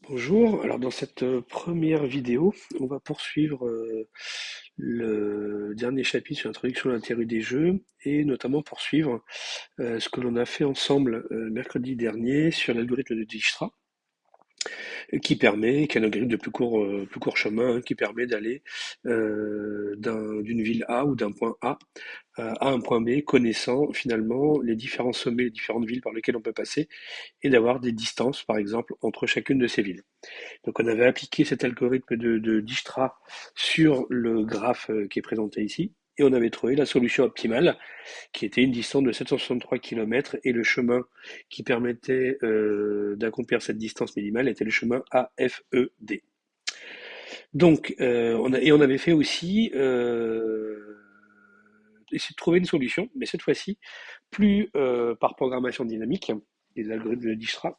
Bonjour, alors dans cette première vidéo, on va poursuivre le dernier chapitre sur l'introduction à la théorie des jeux et notamment poursuivre ce que l'on a fait ensemble mercredi dernier sur l'algorithme de Dijkstra qui est un algorithme de plus court chemin, hein, qui permet d'aller d'une ville A ou d'un point A à un point B, connaissant finalement les différents sommets, les différentes villes par lesquelles on peut passer et d'avoir des distances par exemple entre chacune de ces villes. Donc on avait appliqué cet algorithme de Dijkstra sur le graphe qui est présenté ici, et on avait trouvé la solution optimale, qui était une distance de 763 km, et le chemin qui permettait d'accomplir cette distance minimale était le chemin AFED. Donc, on avait fait aussi essayer de trouver une solution, mais cette fois-ci, plus par programmation dynamique, des algorithmes de Dijkstra,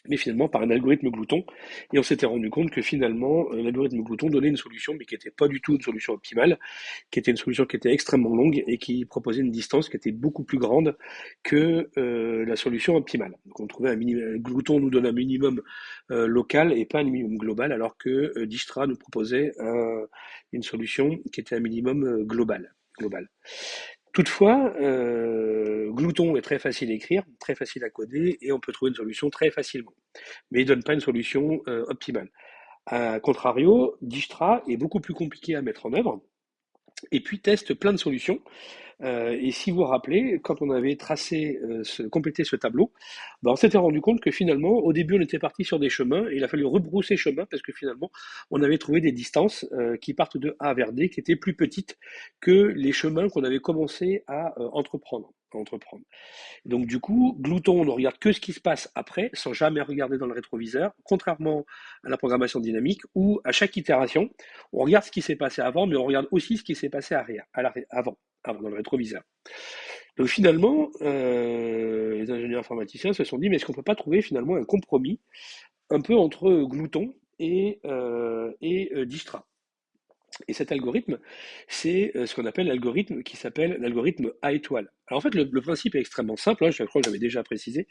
mais finalement par un algorithme glouton. Et on s'était rendu compte que finalement, l'algorithme glouton donnait une solution, mais qui n'était pas du tout une solution optimale, qui était une solution qui était extrêmement longue et qui proposait une distance qui était beaucoup plus grande que la solution optimale. Donc on trouvait un minimum, glouton nous donne un minimum local et pas un minimum global, alors que Dijkstra nous proposait une solution qui était un minimum global. Toutefois, Glouton est très facile à écrire, très facile à coder, et on peut trouver une solution très facilement. Mais il ne donne pas une solution optimale. A contrario, Dijkstra est beaucoup plus compliqué à mettre en œuvre, et puis teste plein de solutions. Et si vous vous rappelez, quand on avait complété ce tableau, ben on s'était rendu compte que finalement, au début, on était parti sur des chemins, et il a fallu rebrousser chemin parce que finalement, on avait trouvé des distances qui partent de A vers D qui étaient plus petites que les chemins qu'on avait commencé à entreprendre. Donc du coup, Glouton on ne regarde que ce qui se passe après, sans jamais regarder dans le rétroviseur, contrairement à la programmation dynamique, où à chaque itération, on regarde ce qui s'est passé avant, mais on regarde aussi ce qui s'est passé avant, dans le rétroviseur. Donc finalement, les ingénieurs informaticiens se sont dit, mais est-ce qu'on ne peut pas trouver finalement un compromis un peu entre Glouton et Dijkstra? Et cet algorithme, c'est ce qu'on appelle l'algorithme qui s'appelle l'algorithme A étoile. Alors en fait, le principe est extrêmement simple, hein, je crois que j'avais déjà précisé.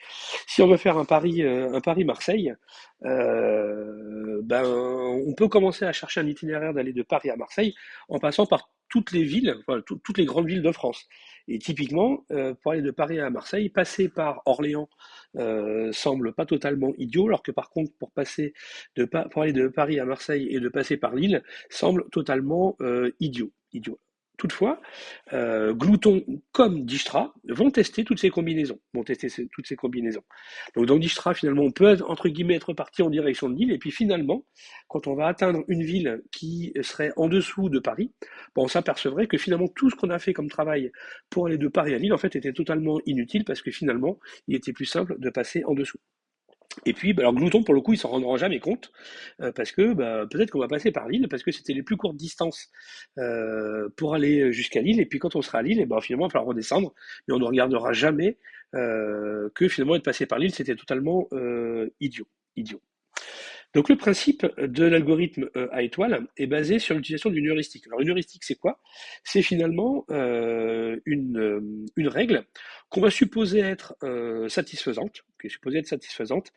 Si on veut faire un Paris-Marseille, ben, on peut commencer à chercher un itinéraire d'aller de Paris à Marseille en passant par toutes les villes, enfin, toutes les grandes villes de France. Et typiquement, pour aller de Paris à Marseille, passer par Orléans semble pas totalement idiot, alors que par contre, pour aller de Paris à Marseille et de passer par Lille, semble totalement idiot. Toutefois, Glouton comme Dijkstra vont tester toutes ces combinaisons. Donc dans Dijkstra, finalement, on peut entre guillemets être parti en direction de Lille, et puis finalement, quand on va atteindre une ville qui serait en dessous de Paris, bon, on s'apercevrait que finalement tout ce qu'on a fait comme travail pour aller de Paris à Lille, en fait, était totalement inutile parce que finalement, il était plus simple de passer en dessous. Et puis, bah, alors Glouton, pour le coup, il s'en rendra jamais compte, parce que bah, peut-être qu'on va passer par Lille, parce que c'était les plus courtes distances pour aller jusqu'à Lille. Et puis quand on sera à Lille, et ben, finalement, il va falloir redescendre, mais on ne regardera jamais que finalement être passé par Lille, c'était totalement idiot. Donc le principe de l'algorithme à étoile est basé sur l'utilisation d'une heuristique. Alors une heuristique, c'est quoi? C'est finalement une règle qu'on va supposer être satisfaisante, qui est supposée être satisfaisante,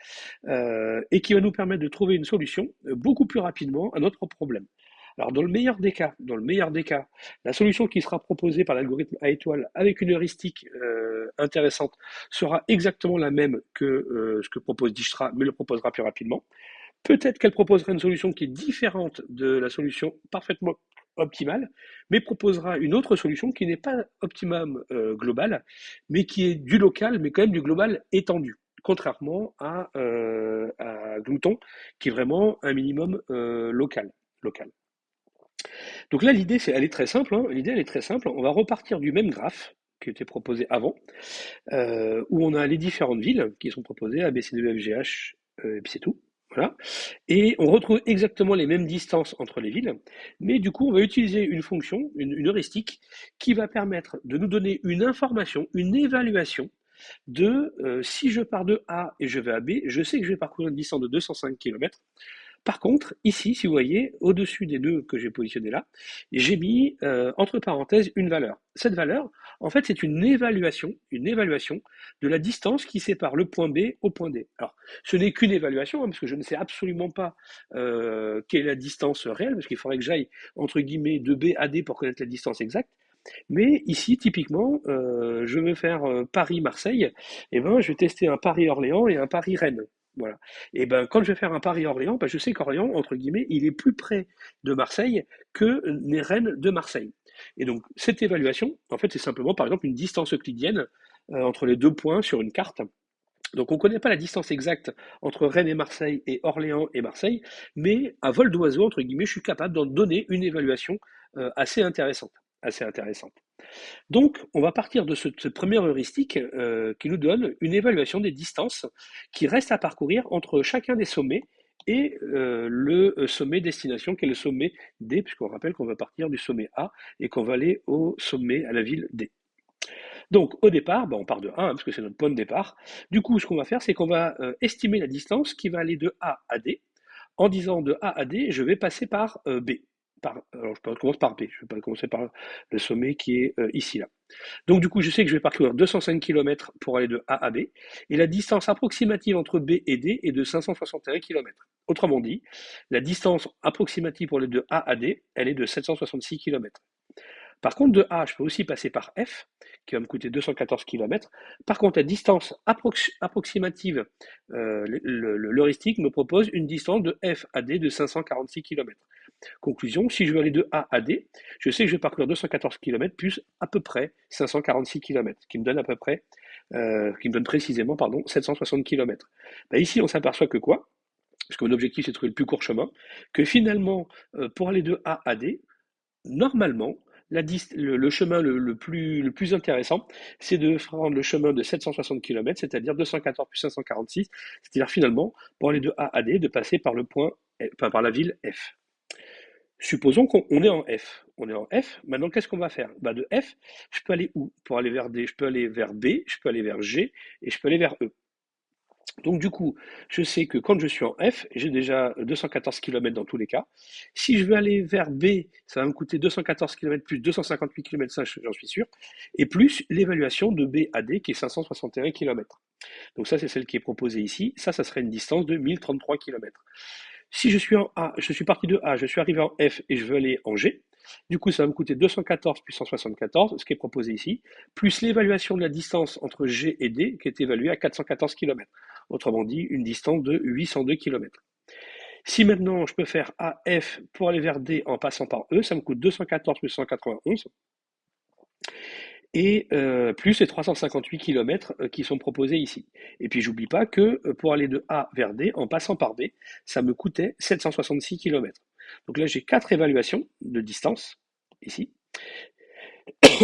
et qui va nous permettre de trouver une solution beaucoup plus rapidement à notre problème. Alors dans le meilleur des cas, la solution qui sera proposée par l'algorithme à étoile avec une heuristique intéressante sera exactement la même que ce que propose Dijkstra, mais le proposera plus rapidement. Peut-être qu'elle proposera une solution qui est différente de la solution parfaitement optimale, mais proposera une autre solution qui n'est pas optimum global, mais qui est du local, mais quand même du global étendu, contrairement à Glouton, qui est vraiment un minimum local. Donc là, elle est très simple, hein. L'idée, elle est très simple. On va repartir du même graphe qui était proposé avant, où on a les différentes villes qui sont proposées, A, B, C, D, E, F, G, H, et puis c'est tout. Voilà. Et on retrouve exactement les mêmes distances entre les villes, mais du coup, on va utiliser une fonction, une heuristique, qui va permettre de nous donner une information, une évaluation de si je pars de A et je vais à B, je sais que je vais parcourir une distance de 205 km. Par contre, ici, si vous voyez, au-dessus des deux que j'ai positionnés là, j'ai mis entre parenthèses une valeur. Cette valeur, en fait, c'est une évaluation de la distance qui sépare le point B au point D. Alors, ce n'est qu'une évaluation, hein, parce que je ne sais absolument pas quelle est la distance réelle, parce qu'il faudrait que j'aille, entre guillemets, de B à D pour connaître la distance exacte. Mais ici, typiquement, je veux faire Paris-Marseille, et ben, je vais tester un Paris-Orléans et un Paris-Rennes. Voilà. Et ben, quand je vais faire un Paris-Orléans, ben, je sais qu'Orléans, entre guillemets, il est plus près de Marseille que les Rennes de Marseille. Et donc, cette évaluation, en fait, c'est simplement, par exemple, une distance euclidienne entre les deux points sur une carte. Donc, on ne connaît pas la distance exacte entre Rennes et Marseille et Orléans et Marseille, mais à vol d'oiseau, entre guillemets, je suis capable d'en donner une évaluation assez intéressante. Assez intéressante. Donc, on va partir de cette première heuristique qui nous donne une évaluation des distances qui restent à parcourir entre chacun des sommets et le sommet destination qui est le sommet D, puisqu'on rappelle qu'on va partir du sommet A et qu'on va aller au sommet à la ville D. Donc, au départ, on part de 1, hein, parce que c'est notre point de départ. Du coup, ce qu'on va faire, c'est qu'on va estimer la distance qui va aller de A à D. En disant de A à D, je vais passer par B. Alors, je commence par B, je ne vais pas commencer par le sommet qui est ici, là. Donc du coup, je sais que je vais parcourir 205 km pour aller de A à B, et la distance approximative entre B et D est de 561 km. Autrement dit, la distance approximative pour aller de A à D, elle est de 766 km. Par contre, de A, je peux aussi passer par F, qui va me coûter 214 km. Par contre, la distance approximative, l'heuristique me propose une distance de F à D de 546 km. Conclusion, si je veux aller de A à D, je sais que je vais parcourir 214 km plus à peu près 546 km, qui me donne à peu près, qui me donne précisément, 760 km. Ici, on s'aperçoit que quoi? Parce que mon objectif, c'est de trouver le plus court chemin, que finalement, pour aller de A à D, normalement, le chemin le plus intéressant, c'est de prendre le chemin de 760 km, c'est-à-dire 214 plus 546, c'est-à-dire finalement, pour aller de A à D, de passer par le point, enfin, par la ville F. Supposons qu'on est en F. On est en F. Maintenant, qu'est-ce qu'on va faire? De F, je peux aller où? Pour aller vers D, je peux aller vers B, je peux aller vers G et je peux aller vers E. Donc du coup, je sais que quand je suis en F, j'ai déjà 214 km dans tous les cas. Si je veux aller vers B, ça va me coûter 214 km plus 258 km, ça j'en suis sûr, et plus l'évaluation de B à D qui est 561 km. Donc ça, c'est celle qui est proposée ici. Ça serait une distance de 1033 km. Si je suis en A, je suis parti de A, je suis arrivé en F et je veux aller en G, du coup ça va me coûter 214 plus 174, ce qui est proposé ici, plus l'évaluation de la distance entre G et D qui est évaluée à 414 km. Autrement dit, une distance de 802 km. Si maintenant je peux faire AF pour aller vers D en passant par E, ça me coûte 214 plus 191 et plus les 358 km qui sont proposés ici. Et puis j'oublie pas que pour aller de A vers D, en passant par B, ça me coûtait 766 km. Donc là j'ai 4 évaluations de distance, ici,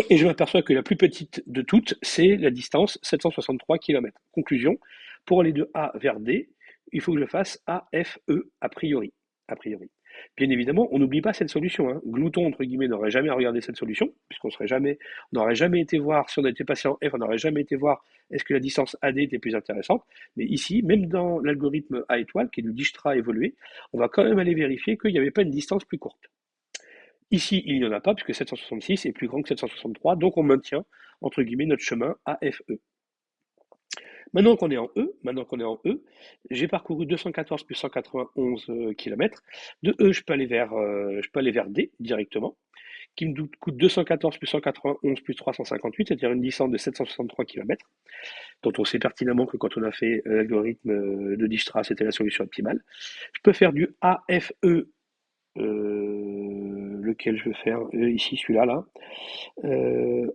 et je m'aperçois que la plus petite de toutes, c'est la distance 763 km. Conclusion, pour aller de A vers D, il faut que je fasse AFE a priori. A priori. Bien évidemment, on n'oublie pas cette solution, hein. Glouton, entre guillemets, n'aurait jamais regardé cette solution, puisqu'on n'aurait jamais été voir, si on était passé en F, on n'aurait jamais été voir est-ce que la distance AD était plus intéressante. Mais ici, même dans l'algorithme A étoile, qui est du Dijkstra évolué, on va quand même aller vérifier qu'il n'y avait pas une distance plus courte. Ici, il n'y en a pas, puisque 766 est plus grand que 763, donc on maintient, entre guillemets, notre chemin AFE. Maintenant qu'on est en E, j'ai parcouru 214 plus 191 km. De E, je peux aller vers D directement, qui me coûte 214 plus 191 plus 358, c'est-à-dire une distance de 763 km, dont on sait pertinemment que quand on a fait l'algorithme de Dijkstra, c'était la solution optimale. Je peux faire du AFE, lequel je vais faire ici, celui-là, là.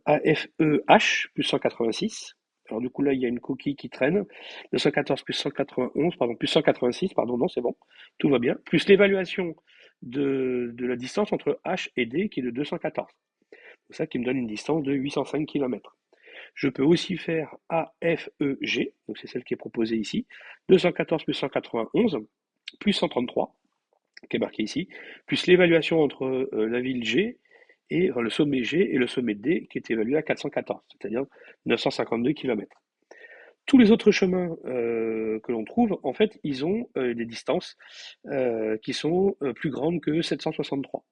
AFEH plus 186. Alors du coup là il y a une coquille qui traîne. 214 plus 191, pardon, plus 186, pardon, non c'est bon, tout va bien. Plus l'évaluation de la distance entre H et D qui est de 214. C'est ça qui me donne une distance de 805 km. Je peux aussi faire AFEG, donc c'est celle qui est proposée ici. 214 plus 191 plus 133, qui est marqué ici, plus l'évaluation entre la ville G et le sommet G et le sommet D qui est évalué à 414, c'est-à-dire 952 km. Tous les autres chemins que l'on trouve, en fait, ils ont des distances qui sont plus grandes que 763,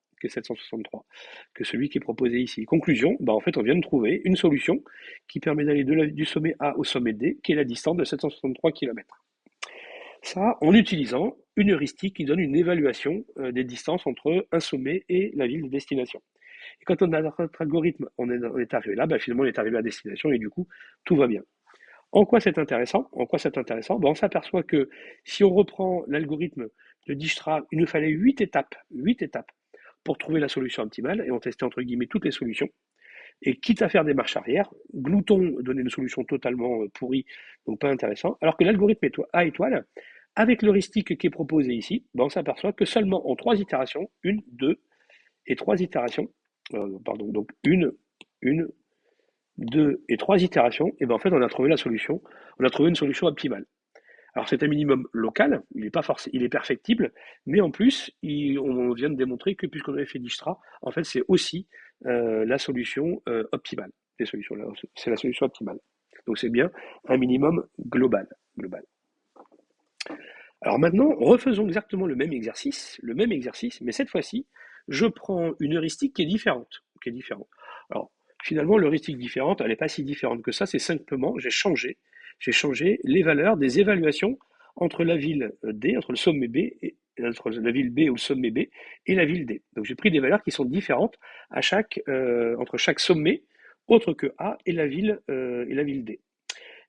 que celui qui est proposé ici. Conclusion, bah, en fait, on vient de trouver une solution qui permet d'aller du sommet A au sommet D, qui est la distance de 763 km. Ça, en utilisant une heuristique qui donne une évaluation des distances entre un sommet et la ville de destination. Et quand on a notre algorithme, on est arrivé là, bah, finalement on est arrivé à destination et du coup, tout va bien. En quoi c'est intéressant? En quoi c'est intéressant? Ben, on s'aperçoit que si on reprend l'algorithme de Dijkstra, il nous fallait 8 étapes pour trouver la solution optimale et on testait entre guillemets toutes les solutions. Et quitte à faire des marches arrière, Glouton donnait une solution totalement pourrie, donc pas intéressant. Alors que l'algorithme A étoile, avec l'heuristique qui est proposé ici, ben on s'aperçoit que seulement en 3 itérations, une, deux et 3 itérations, pardon, donc une, 2 et 3 itérations, et ben en fait on a trouvé la solution, on a trouvé une solution optimale. Alors c'est un minimum local, il est pas forcément, il est perfectible, mais en plus on vient de démontrer que puisqu'on avait fait Dijkstra, en fait c'est aussi la solution optimale. C'est la solution optimale. Donc c'est bien un minimum global. Alors maintenant, refaisons exactement le même exercice, mais cette fois-ci, je prends une heuristique qui est différente. Alors, finalement, l'heuristique différente, elle n'est pas si différente que ça, c'est simplement, j'ai changé les valeurs des évaluations entre la ville D, entre le sommet B, entre la ville B ou le sommet B, et la ville D. Donc j'ai pris des valeurs qui sont différentes entre chaque sommet, autre que A, et la ville D.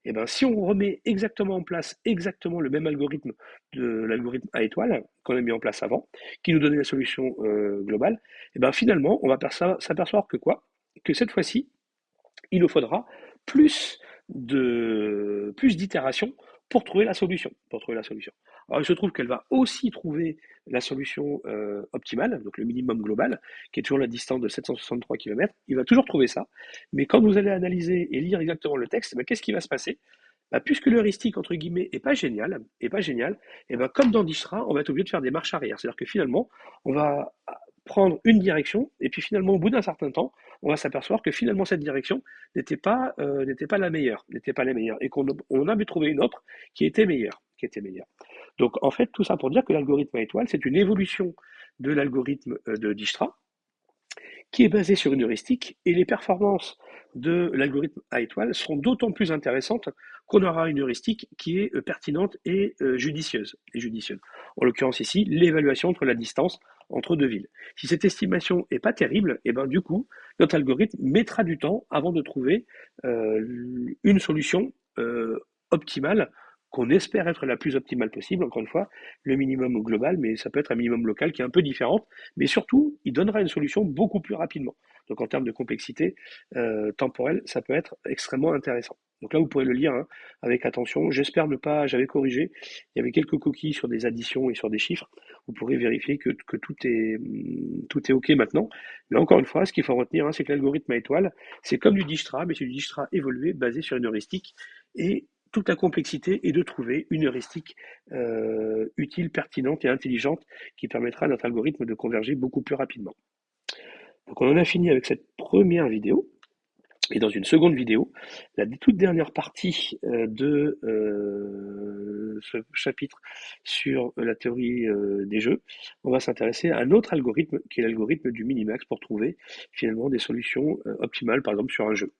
Et ben, si on remet exactement en place exactement le même algorithme de l'algorithme A étoile qu'on a mis en place avant, qui nous donnait la solution globale, et ben finalement, on va s'apercevoir que quoi? Que cette fois-ci, il nous faudra plus plus d'itérations pour trouver la solution. Alors il se trouve qu'elle va aussi trouver la solution optimale, donc le minimum global, qui est toujours la distance de 763 km. Il va toujours trouver ça, mais quand vous allez analyser et lire exactement le texte, ben, qu'est-ce qui va se passer? Bah, puisque l'heuristique, entre guillemets, est pas génial, et ben, comme dans Dijkstra, on va être obligé de faire des marches arrière. C'est-à-dire que finalement, on va prendre une direction, et puis finalement, au bout d'un certain temps, on va s'apercevoir que finalement, cette direction n'était pas la meilleure, et qu'on avait trouvé une autre qui était meilleure. Donc, en fait, tout ça pour dire que l'algorithme à étoile, c'est une évolution de l'algorithme de Dijkstra, qui est basé sur une heuristique, et les performances de l'algorithme à étoile seront d'autant plus intéressantes qu'on aura une heuristique qui est pertinente et judicieuse. En l'occurrence ici, l'évaluation entre la distance entre deux villes. Si cette estimation n'est pas terrible, et ben du coup, notre algorithme mettra du temps avant de trouver une solution optimale qu'on espère être la plus optimale possible, encore une fois, le minimum global, mais ça peut être un minimum local qui est un peu différent, mais surtout, il donnera une solution beaucoup plus rapidement. Donc en termes de complexité temporelle, ça peut être extrêmement intéressant. Donc là, vous pourrez le lire hein, avec attention. J'espère ne pas, j'avais corrigé, il y avait quelques coquilles sur des additions et sur des chiffres. Vous pourrez vérifier que tout est OK maintenant. Mais encore une fois, ce qu'il faut retenir, hein, c'est que l'algorithme à étoile, c'est comme du Dijkstra, mais c'est du Dijkstra évolué basé sur une heuristique. Et toute la complexité est de trouver une heuristique utile, pertinente et intelligente qui permettra à notre algorithme de converger beaucoup plus rapidement. Donc on en a fini avec cette première vidéo. Et dans une seconde vidéo, la toute dernière partie de ce chapitre sur la théorie des jeux, on va s'intéresser à un autre algorithme qui est l'algorithme du minimax pour trouver finalement des solutions optimales, par exemple sur un jeu.